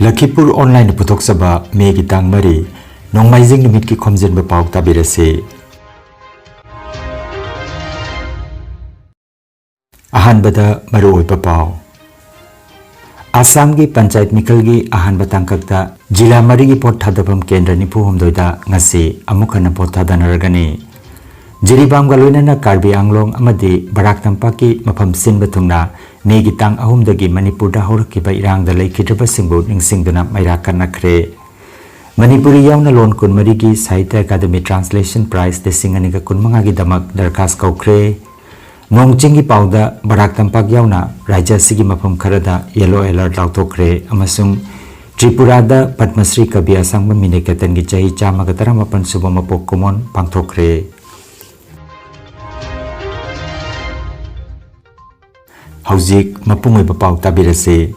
Lakhipuronline putoksaba megi tang mari nongmaijing numit ki Khomjinba Pao tabirase. Ahanbada maruoiba Pao. Assam ki panchayat mikal gi ahanba tangkakta jila mari gi pot thadabam kendra nipu homdoida ngasi amukhana pot thadanaragani. Jiribam galoinana Karbi Anglong amadi Barak Tampak ki mafam sinba thungna megi tang ahumdagi manipur da horakiba irangda laikhidraba singbu ningsingduna maira kanakre. Manipuri yauna lon kun mari gi Sahitya Academy Translation Prize desinganiga kun mangagi damak darkas kaukre. Nongchingi pauda Barak Tampak yauna Raja sigi mafam kharada yellow alert lautokre amasung Tripurada Padmasri Kabi Asangba Minekatan gi chahi chamagatara mapan suba mapok komon pangthokre. Haujik mapungoiba Pao tabirase.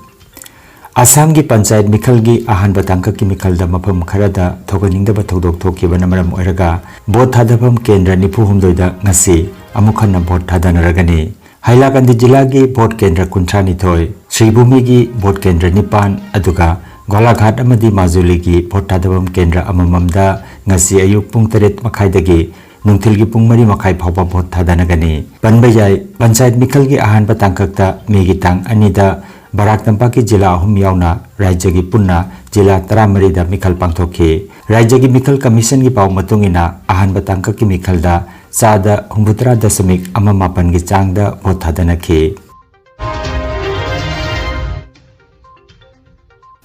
Assam gi panchayat mikal gi ahanba tangka ki mikal da mafam kharada thoganingdaba thodok thokibana maram oiraga bot thadabam kendra nipu humdoida ngasi amukhanna bot thadanaragani. Hailakandi jila gi bot kendra kunthani thoi Sribhumi gi bot kendra nipan aduga Golaghat amadi Majuli gi bot thadabam kendra amamamda ngasi ayuk pung 8 makhaidagi nungthil gi pung 3 makhai phawba bot thadanagani. Panbayai panchayat mikal gi ahanba tangkakta megi tang anida Barak Tampak ki jila ahum yauna Rajya gi punna jila 13 da mikal pangthokhi. Rajya gi mikal commission gi paw matungina ahanba tangkak ki mikal da sada 19.8 gi changda bot thadanakhi.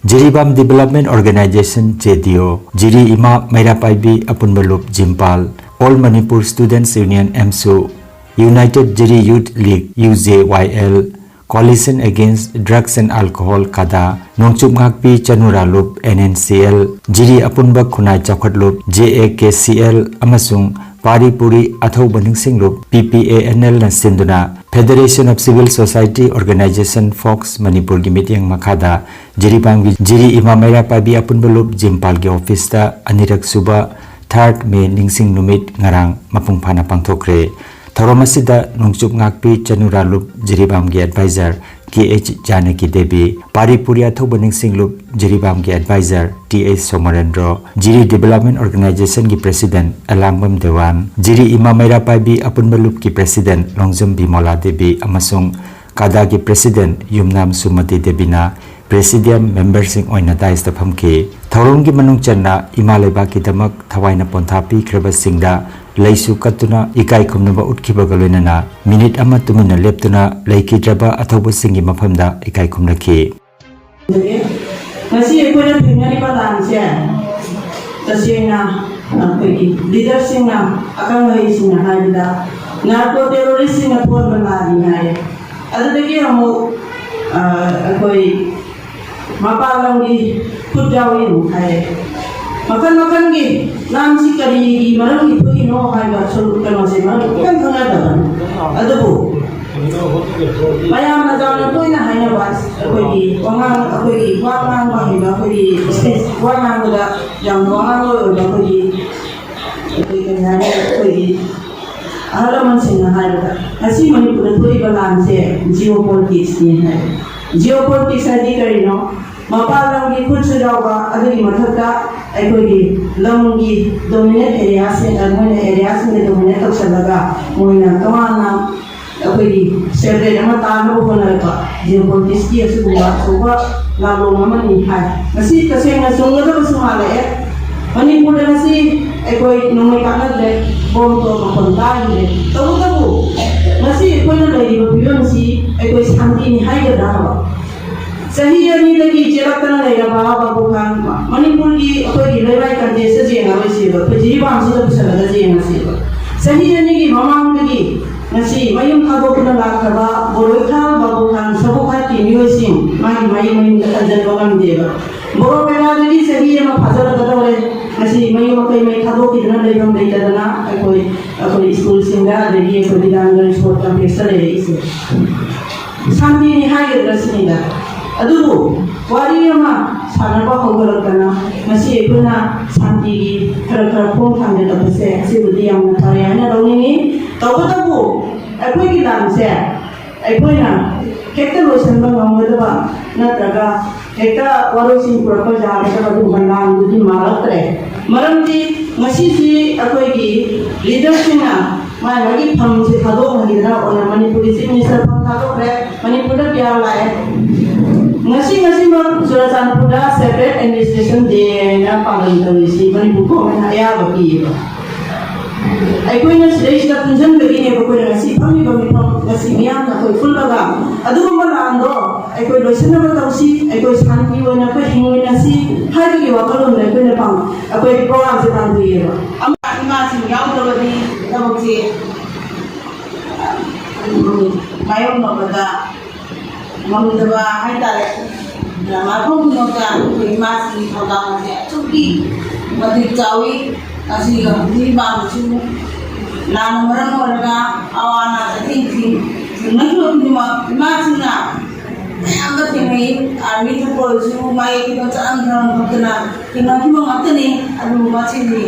Jiribam Development Organization JDO Jiri Ima Mairapaibi Apunbalup Jimpal All Manipur Students Union MSU United Jiri Youth League UJYL Coalition Against Drugs and Alcohol Kada Nongchup Ngakpi Chanuralup NNCL Jiri Apunba Khunai Chakhatlup JAKCL Amasung Paripuri Athau Baningsinglup PPANL na Sinduna Federation of Civil Society Organization Fox Manipur gi meeting Makada Jiribam Jiri Ima Mairapaibi Apunbalup Jimpal gi office ta anirak suba 3rd May ningsing numit ngarang mapungphana pangthokre. Thoromasida Nongchup Ngakpi Chanuralup Jiribam gi advisor KH Janaki Devi Paripuri Athau Baningsinglup Jiribam gi advisor TH Somarendra Jiri Development Organization gi president Alangbam Dewan Jiri Ima Mairapaibi Apunbalup ki president Longjam Bimola Devi amasung Kada gi president Yumnam Sumati Devina Presidium members sing oina daista phamki thorom gi manung channa Imalaiba ki damak thawaina ponthapi khraba singda laisu katuna ikai khumnaba utkiba galoinana minute ama tumina leptuna laikidraba athoba singi mafamda ikai khumnaki ngasi ekona thingani padanse tasena apeki leadership na akangai singa haida narco terrorist singa phone banani hai adudagi amu akoi mapalangi putawin hai makan gi nam si kari maram gi thoi no hai ba sol kan se ma kan thana da adabu mayam na jaw toi na hai na bas koi gi wangang koi gi wangang ba hi ba koi gi wangang da yang wangang lo ba koi gi kan na koi gi ala man sing na hai ba asi manipur thoi ba lan se geopolitics ni hai geopolitics adi kari no mapalang gi khutsu dawa adagi mathakta aikoi lamgi dominate areas and urban areas me dominate taksalaga moina tamana aikoi separate ama tano bonalka geopolitics ki asuba soba lalo mamani hai masi kasenga sungada basumale manipur nasi aikoi nomai kana le bom to kontai le tabu masi aikoi na lai ro bion si aikoi shanti ni hai ga dawa sahi ani lagi jelatana lai ba babu khan manipur gi akoi lebai kan je se je na si ba pejiri bam si da pusala da je na si ba sahi ani gi mamang gi nasi mayum khado kuna la khaba boroi khan babu khan sabu kha ti nioi sim mai mayum da jan bagam de ba boro pera gi sahi ma phazar da dole nasi mayum kai mai khado ki na lai bam dei da na akoi school singa de gi ko didangar sport complex le ise samni ni hai da sinda adubu wari ama sanaba hongolakana masi ekuna santi gi khara phong thangde da pase asibudi yamna thariana rawni tawdabu akoi gi lam se akoi na kekta loisan ba ngamgada ba natraga hekta warosin purpa jahar ka du bandan du di malatre maram di masi si akoi gi leadership na mai lagi pham se thado hagi na ona manipuri chief minister pham thado re manipur da bia lai ngasi ma surajan puda separate administration de na palan tari si manipur ko na ya ba ki ai koi na stage da punjan bagi ne ko na si phami ba mi pham ngasi miam na koi full laga adu ma na ando ai koi losin na ba si ai koi shanti wo na koi hingi na si hai gi wa ko na koi na pang ai program se tan di ba am ma si yaw da ba di da ba si mayong no ba da mang da ba hai ta na ma ko no ka koi ma si ko da ma se chuki ma di chawi asi ga di ba chu na maran no ga awana ta tin tin na ko ni ma si na ang ka tingi army to ko chu mai ki to ang thang ko na ina ki mo ngate ni adu ma chi ni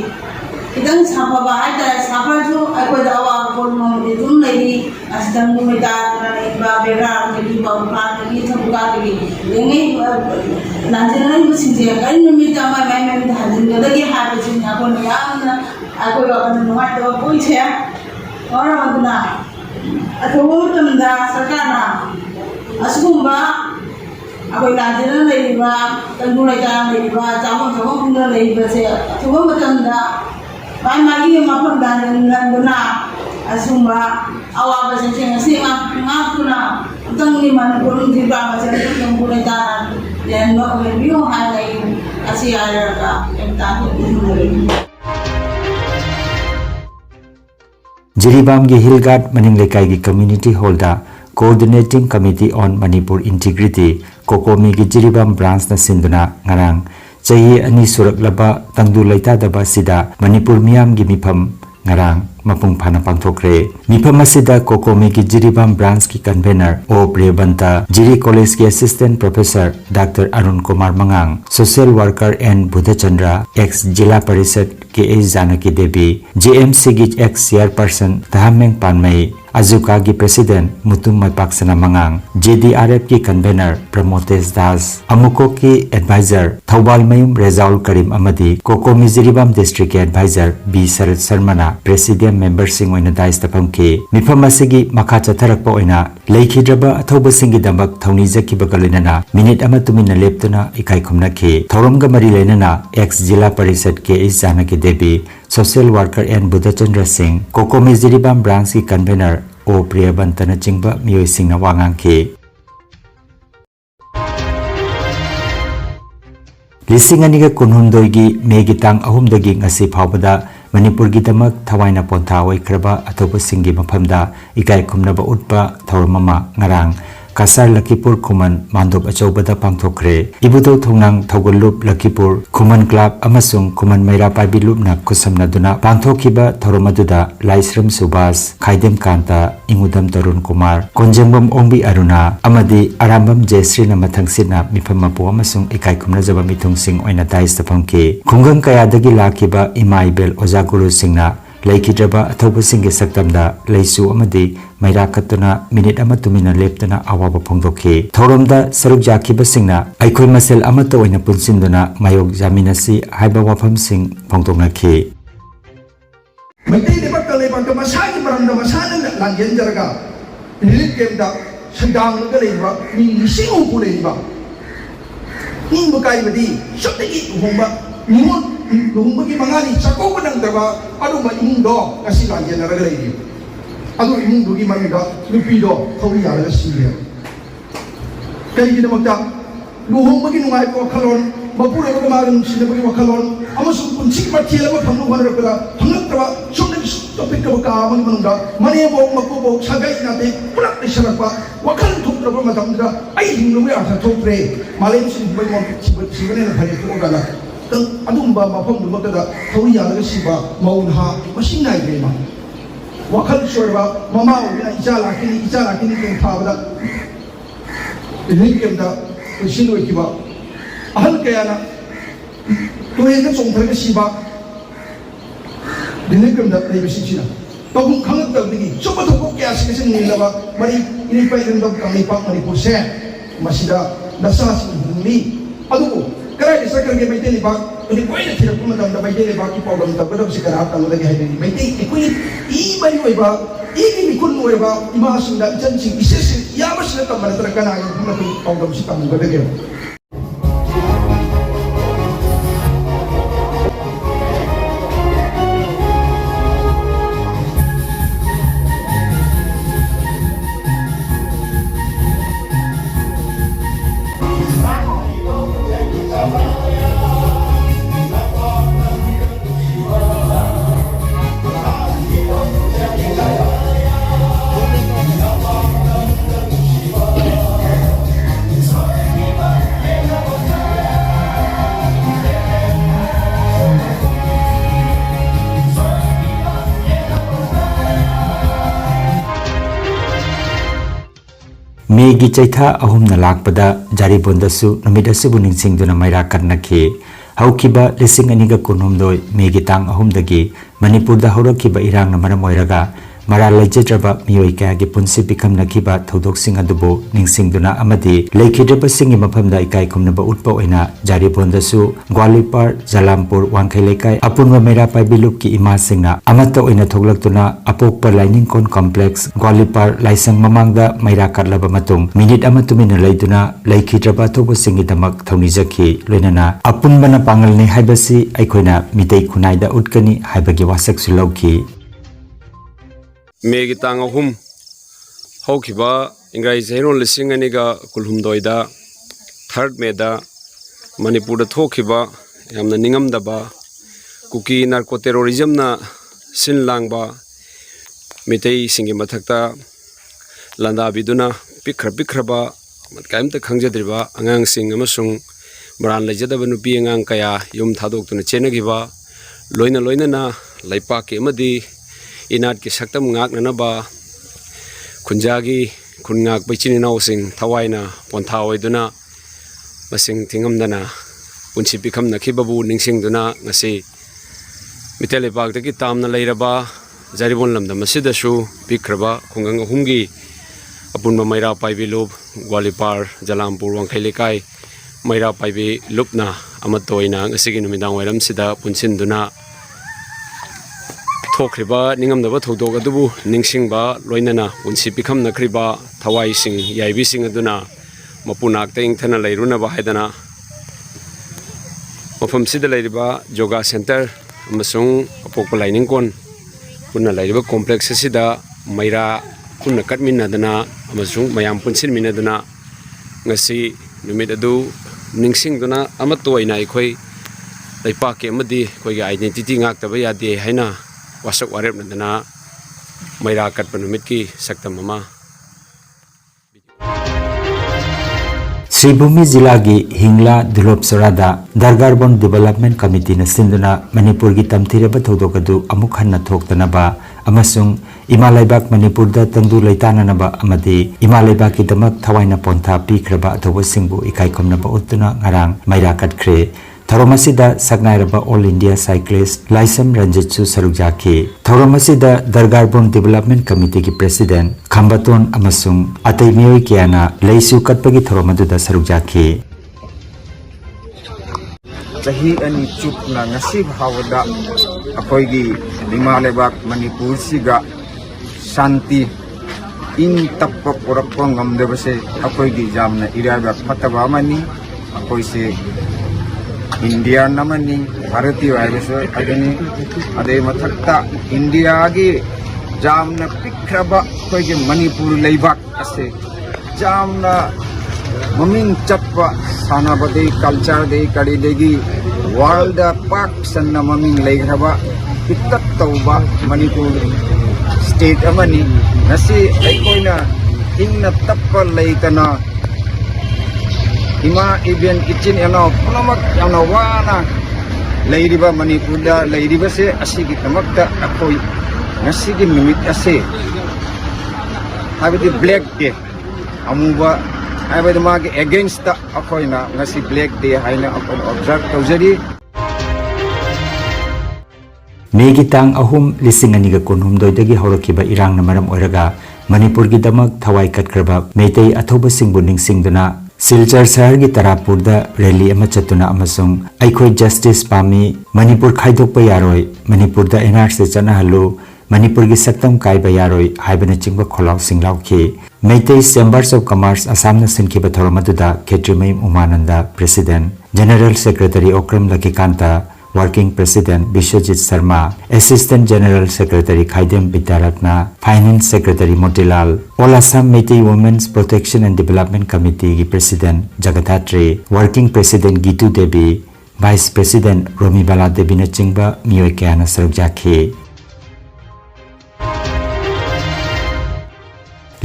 idang sapa ba ai ta sapa chu ai ko da wa ko mo ni tum nei ni asdang ni da na ni ba bera ni ba pa ni tham ga ni ni na je na ni sin je ga ni mi ta mai mai da hadin ga da ki ha ta chin na ko ni ang na ai ko ba kan no ma to ko che ora ma na ato mo tam da sarkana asumba akoy najina leiba tangulay ta leiba jamon jamon kunna leiba se tuwa matanda bai magi ma panda nanduna asumba awa ba se ngasi ma kuna tangni man kurun di ba ma se tangulay ta yan ma ko biyo halay asi ara ka emta ni Jiribam gi Hillgard maning lekai gi community hall da Coordinating Committee on Manipur Integrity Kokomi gi Jiribam branch na sinduna ngarang chahi ani surak laba tangdu laita daba sida Manipur miyam gi mifam ngarang mapung phana pangthokre mifam asida Kokomi gi Jiribam branch ki convener O Prebanta Jiri College ki assistant professor Dr. Arun Kumar Mangang social worker and Budhachandra ex Jila Parishad ke Janaki Devi JMC gi ex chairperson Tahameng Panmai Azuka gi president Mutum Maipaksana Mangang JDRF ki convener Pramotes Das Amuko ki advisor Thawbal Mayum Rezaul Karim Amadi Kokomi Jiribam district ki advisor B Sarat Sarmana president member sing oina dais tapam ke mifam asigi makha chatharakpa oina leikidraba athoba singi dambak thawni jakiba galinana minute ama tumina leptuna ikai khumna ke thawramga mari leinana ex Jila Parishad ke Janaki Devi social worker and Budhachandra Singh Kokomi Jiribam branch ki convener O Priyabantana chingba miyoi singna wangang ke Lising aniga kunhundoi gi megi tang ahumdagi ngasi phawbada Manipur gi damak thawaina pontha oikraba athoba singi maphamda ikai khumnaba utpa thawramama ngarang Cachar Lakhipur Khuman Mandop Achobada Pangthokre Ibudo Thongnang Thogolup Lakhipur Khuman Club amasung Khuman Maira Paibi Lupna Kusamnaduna Pangthokiba Thoromaduda Laisram Subas Khaidem Kanta Ingudam Tarun Kumar Konjambam Ongbi Aruna Amadi Arambam Jesri na mathangsina mifamapu amasung ikai khumna jaba mithung sing oina dais tapamke khungang kayadagi lakiba Imaibel Ojaguru Singna Laikidraba athoba singe saktamda leisu amadi maira katuna minute ama tumina leptana awaba phongdokhe thoromda saruk jakiba singna aikhoi masel amata oina punsinduna mayok jaminasi haiba wafam sing phongdoknakhe Maitai lepak kalebak ke masanya barang masanya lanjut jaraga nilik kemda sedang kalebak ni singu kulebak ni bukai badi syutingi humba nimun humba ki mangani sakau benang terba adu ma indo kasih lanjut jaraga lagi adu imung dugi mangga lupi do kau ya laga sih kali kita makta humba ki nungai ko kalon Mapura ko kemarin sila bagi wakalon amasung puncik mati lama kamu mana pula hangat terba somne topik ke baka mani manunda mani bau makubo sagai nate pulak disyarat pak wakal tuk terba macam itu ai hindu me asa topre malay sini bagi mau sibane na hari ko gala tang adum ba mapam dum kada thori ya laga siba maun ha masing nai be ma wakal sorba mama ina ijala kini ke thabada ini kemda sino kiba ahal kaya na tuhe na songthar ka siba dinay kamda na ibasik sila tawag hangat tawag so matapok kaya sige sa nila ba mari inipay ng kang ipak Manipur se masida nasa si hindi adubu karai di sakar ke maite libak ini koi na tidak pun dalam maite libak ki pawdam tabadam si karat tamu lagi hai ni maite ikui I bani oi ba I ni kun oi ba ima sunda jan sing ises ya mas na tamar terkana yang pun lagi pawdam si tamu lagi Megi chaitha ahum na lakpada jaribondasu numit asibu ningsingduna maira kannakhi haukiba lising aniga kunhumdoi megi tang ahumdagi manipur da horokiba irang na maram oiraga mara laijedraba miyoi kayagi punsi bikamnakiba thodok adubu ningsingduna amadi leikhidaba singi maphamda ikai khumnaba utpa oina jaribondasu gwalipar jalampur wangkhai lekai apunwa mera paibiluk ki ima singna amata oina thoglaktuna apokpa lining kon complex gwalipar laisang mamangda maira katlaba matung minute ama tumina leiduna leikhidaba thobo singi damak thonijaki loinana apunbana pangalni haibasi aikoina mitei khunaida utkani haibagi wasak sulauki Megi tang ahum haukiba ingrai zairon lising aniga kulhumdoida 3rd May da Manipur da thokiba yamna ningamdaba kuki narco terrorism na sinlangba mitei singi mathakta landa biduna pikhraba kaimta khangjadriba angang sing amasung maran lejadaba nupi angang kaya yum thadoktuna chenagiba loina na laipa ke amadi inat ki saktam ngak nanaba khunjagi khungak baichini naw sing thawaina pontha oiduna masing thingamdana punchi pikham nakhibabu ningsingduna ngasi mitele bagdagi tamna leiraba jaribon lamda masidasu pikhraba khungang ahumgi apunma maira paibi lub gwalipar jalampur wangkhai lekai maira paibi lupna amatoina ngasigi numidang wairam sida punsinduna thokriba ningamdaba thodok adubu ningsingba loinana punsi pikham nakriba thawai sing yaibi sing aduna mapunak te ingthana leiruna ba haidana mafam sida leiriba yoga center amasung apokpa lining kon punna leiriba complex sida maira punna katminadana amasung mayam punsin minaduna ngasi numit adu ningsingduna amatoina ikhoi laipa ke amadi khoiga identity ngak taba yade haina wasak warep nadana maira katpa numit ki saktam mama Sribhumi Jilagi Hingla Dulop Sorada Dargarbon Development Committee na sinduna Manipur gi tamthiraba thodokadu amuk hanna thoktanaba amasung Imalaibak Manipur da tangdu leitananaba amadi Imalaibak ki damak thawaina pontha pikraba athoba singbu ikai khomnaba uttuna ngarang maira katkre Tharomasida Sagnairaba All India Cyclist Laisam Ranjitsu Sarukjaki Tharomasida Dargarbon Development Committee ki President Khambaton amasung Atai Miyoi Kiana Leisu Katpagi Tharomaduda Sarukjaki Sahi ani chuk na ngasib hawada akoigi Himalaya Manipur siga Shanti in tappa purakko ngamdebase akoigi jamna iraba phataba mani akoise India namani Bharatiya aibase agani ade mathakta India gi jamna pikraba akoigi Manipur leibak ase jamna maming chappa sanabade culture de kadi degi world park sanna maming leigraba pitat tauba Manipur state amani nasi aikoina inna tappa leitana ima event kitchen yana punamak yana wana leiriba Manipur da leiriba se asigi tamakta akoi nasi gi numit ase habiti black day amuba Abad magi against the akoina ngasi black day haina akon observe tawjari Megi tang ahum lising aniga kunhumdoi dagi horokiba irang na maram oiraga Manipur gi damak thawai katkraba meitei athoba singbu ningsingduna silchar shahar gi tarapur da rally ama chatuna amasung aikhoi justice pami manipur khaidokpa yaroi manipur da NRC chana halu manipur gi saktam kaiba yaroi haibana chingba kholaw singlaw ki Meitei Chambers of Commerce Assam na sinkiba thoromaduda Khetrimai Umananda President General Secretary Okram Lakikanta Working President Bishwajit Sharma Assistant General Secretary Khaidem Bidyaratna Finance Secretary Motilal All Assam Meitei Women's Protection and Development Committee gi President Jagathatri Working President Gitu Devi Vice President Romibala Devi na chingba miyoi kaya na sarukjakhi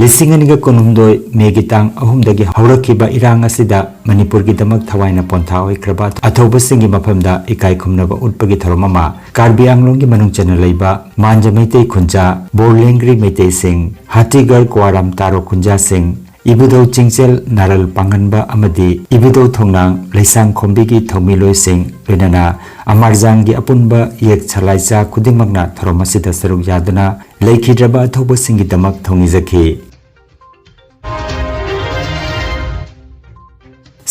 Lisinganiga konumdoi megitang ahumdagi haurakiba irang asida Manipur gi damak thawaina pontha oikraba athoba singi maphamda ikai khumnaba utpagi tharomama Karbi Anglong gi manung chana leiba Manja Meitei Khunja Borlengri Meitei Sing Hatigar Kwaram Taro Khunja Sing Ibudau Chingchel Naral Panganba Amadi Ibudau Thongnang Leisang Khombi gi Thomiloi Sing Renana Amarjang gi apunba yek chalaisa khudingmakna tharomasida saruk yaduna Lakhidraba athoba singi damak thongnijaki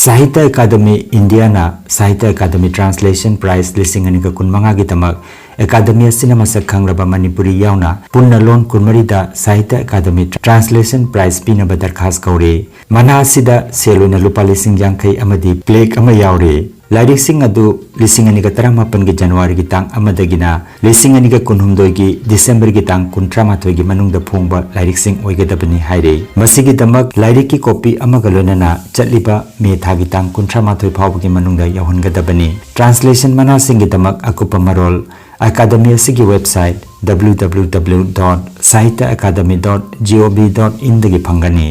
Sahitya Academy India na Sahitya Academy Translation Prize Lisinganika Kunmanga gi tamak Academy asina masak khangraba Manipuri yauna punna lon kunmarida Sahitya Academy Translation Prize pinaba darkhas kaure mana asida seluna lupa lising yangkai amadi plaque ama yaure Lairik adu lisinganika taramapan gi January gi tang amadagina lisinganika kunhumdoi gi December gi tang kuntramathoi gi manungda phongba lairik sing oigadabani haire masigi damak lairik ki copy amagalonana chatliba me thagi tang kuntramathoi phawgi manungda yahongadabani translation mana singi damak akupa marol Academy asigi website www.sahityaacademy.gov.in dagi phangani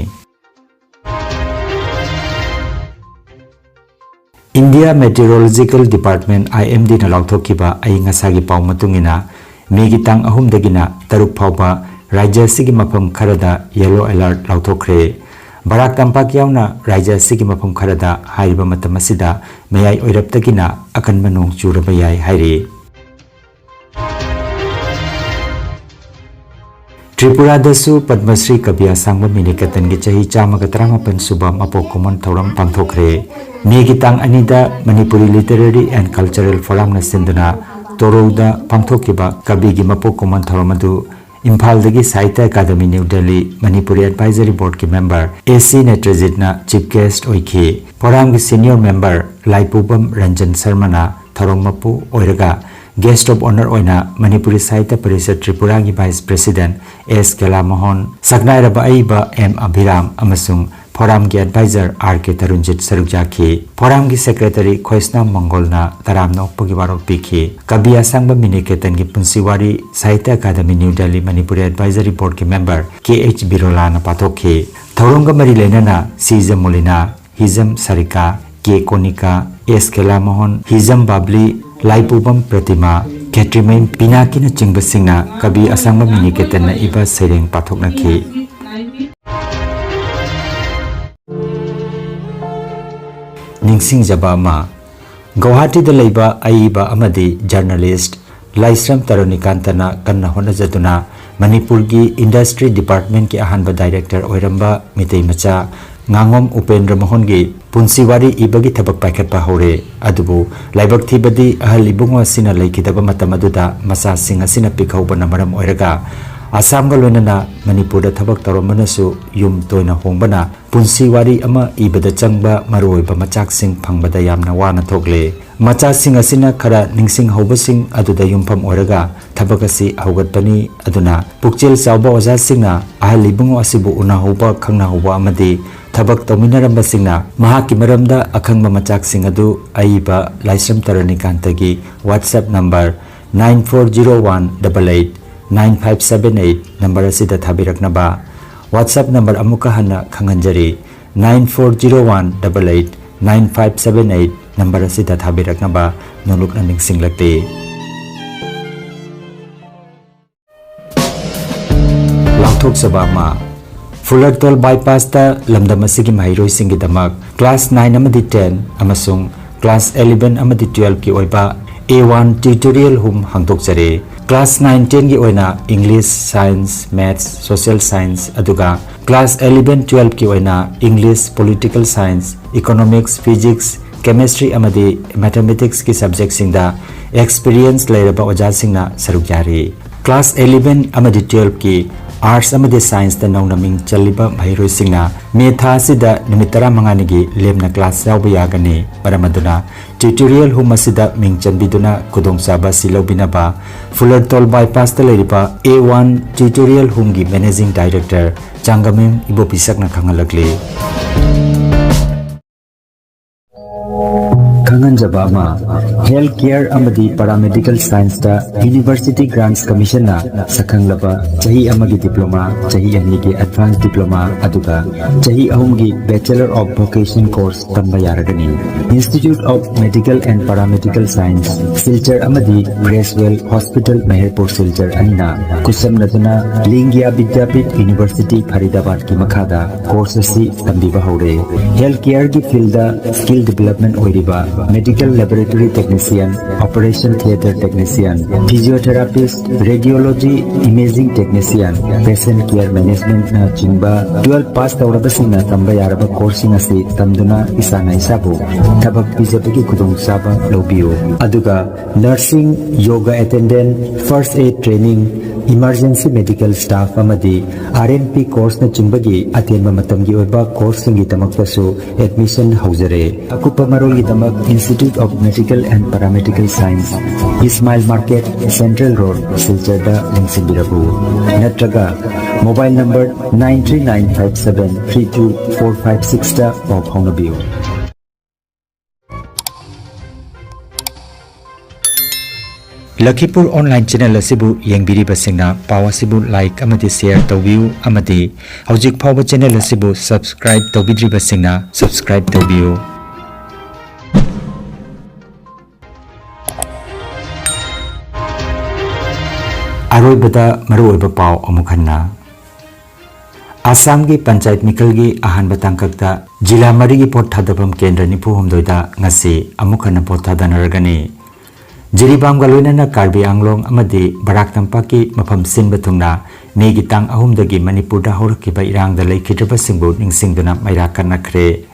India Meteorological Department IMD na lauthokiba ai ngasagi pau matungina megitang ahumdagina taruk phawba rajya sigi mafam kharada yellow alert lauthokre Barak Tampak yauna rajya sigi mafam kharada haiba matamasida mayai oiraptagina akan manung churaba yai hairi Tripura dasu Padmasri Kabya Sangba Minikatan gi chahi chamaga 38 suba mapok common thoram pangthokre Megitang anida Manipuri Literary and Cultural Forum na sinduna Torouda pangthokiba kabi gi mapok common thoramadu Imphal dagi Sahitya Academy New Delhi Manipuri Advisory Board ki member AC Netrajit na chief guest oikhi Forum gi senior member Laipubam Ranjan Sharma na thorammapu oiraga Guest of Honor oina Manipuri Sahitya Parishad Tripura gi Vice President S. Kelamohon Saknairaba Aiba M. Abhiram amasung Forum gi Advisor R.K. Tarunjit Sarukjaki Forum gi Secretary Khoisna Mongolna Taramna Okpagi Warok Pikhi Kabya Sangba Miniketan gi Punsiwari Sahitya Academy New Delhi Manipuri Advisory Board ki member K.H. Birola na pathokhi Thauronga mari lenana Siza Molina Hizam Sarika K. Konika S. Kelamohon Hizam Babli Laipubam Pratima Khetrimai Pinaki na chingba singna Kabi Asangba Miniketan na iba sereng pathoknakhi Ningsing Jabama Guwahati da leiba aiba amadi journalist Laisram Taronikantana kanna honajaduna Manipur gi Industry Department ki ahanba director oiramba mitei macha Ngangom Upendra Mohon gi Punsiwari ibagi thabak paikhatpa hore adubu laibak thibadi ahal ibungo sina leikidaba matamaduda masa sing asina pikhauba namaram oiraga Assam ga loinana Manipur da thabak taromanasu yum toina hongbana Punsiwari ama ibada changba maroiba machak sing phangbada yamna wana thokle macha sing asina khara ningsing hobasing aduda yumpham oraga thabak asi haugatpani aduna pukchel chawba oja singna ahal ibungo asibu una hoba khangna hoba amadi Thabak Tominaramba Singna Mahaki Maramda Akhangba Machak Sing adu Aiba Laisram Taranikantagi WhatsApp number 9401889578 number asida thabiraknaba WhatsApp number amuka hana khanganjari 9401889578 number asida thabiraknaba nolukna ningsinglakte Lauthok Sabama Fullertol bypass ta lamdam asigi mairoi singi damak class 9 amadi 10 amasung class 11 amadi 12 ki oiba A1 tutorial hum hangdokjare class 9 10 gi oina English Science Maths Social Science aduga class 11 12 gi oina English Political Science Economics Physics Chemistry amadi Mathematics ki subject singda experience lairaba oja singna saruk yari class 11 amadi 12 ki Arts amadi Science da naunaming chaliba bhairoi singna metha sida nimitara mangani gi lemna class yawba yagani paramaduna tutorial hum asida ming chanbiduna kudong saba silobina ba Fullertol bypass ta leiriba A1 tutorial hum gi managing director Changamim ibopisakna khangalakle Kangan Jabama Health Care Amadi Paramedical Science da University Grants Commission na Sakang Laba Chahi Amagi Diploma Chahi Amigi Advanced Diploma Aduga Chahi Ahumgi Bachelor of Vocation Course Tambayaragani Institute of Medical and Paramedical Science Silchar Amadi Gracewell Hospital Manipur Silchar Anina Kusam Naduna Lingya Vidyapit University Faridabad Ki Makhada Course si Tambiba Haure Health Care ki field da Skill Development Oiriba Medical Laboratory Technician, Operation Theatre Technician, Physiotherapist, Radiology Imaging Technician, Patient Care Management na chingba 12 pass tawraba singna tamba yaraba coursing asi tamduna isana isabu thabak pijabagi kudong saba lobiyo aduga nursing yoga attendant first aid training emergency medical staff amadi RNP course na chimbagi atenba matamgi oiba course singi tamaktasu admission haujare akupa maroli tamak Institute of Medical and Paramedical Science Ismail Market Central Road Silchar Lingsibirabu Natraga mobile number 93957324560 of Honabio Lakhipur online channel asibu yengbiriba singna pawa sibu like amadi share tawbiu amadi hojik phawa channel asibu subscribe tawbidriba singna subscribe tawbiu Aroibada maruoiba pau amukhanna Assam gi Panchayat Mikal gi ahanba tangkakta jila mari gi pot thadapam kendra nipu homdoida ngasi amukhana pot thadanaragani Jiribam galoina Karbi Anglong amadi Barak Tampak ki mafam sinba thungna Mei gi tang ahumdagi Manipur da horkiba irangda laikhitraba singbu ningsingduna mairakan nakhre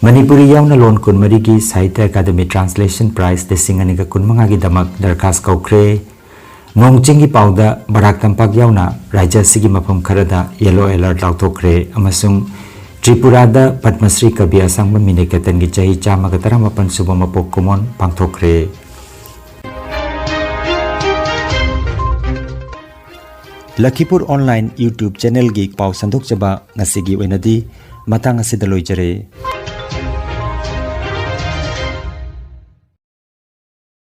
Manipuri yauna lon kun mari gi Sahitya Academy Translation Prize desingani ga kunmanga gi damak darkas kaukre Nongchingi pauda Barak Tampak yauna Raja sigi mafam kharada yellow alert lautokre amasung Tripura da Padmasri Kabiya sangma minekatan gi chahi chama ga 18 suba mapok kumon pangthokre Lakhipur online YouTube channel gi pau sandok chaba ngasigi oinadi matang asida loijare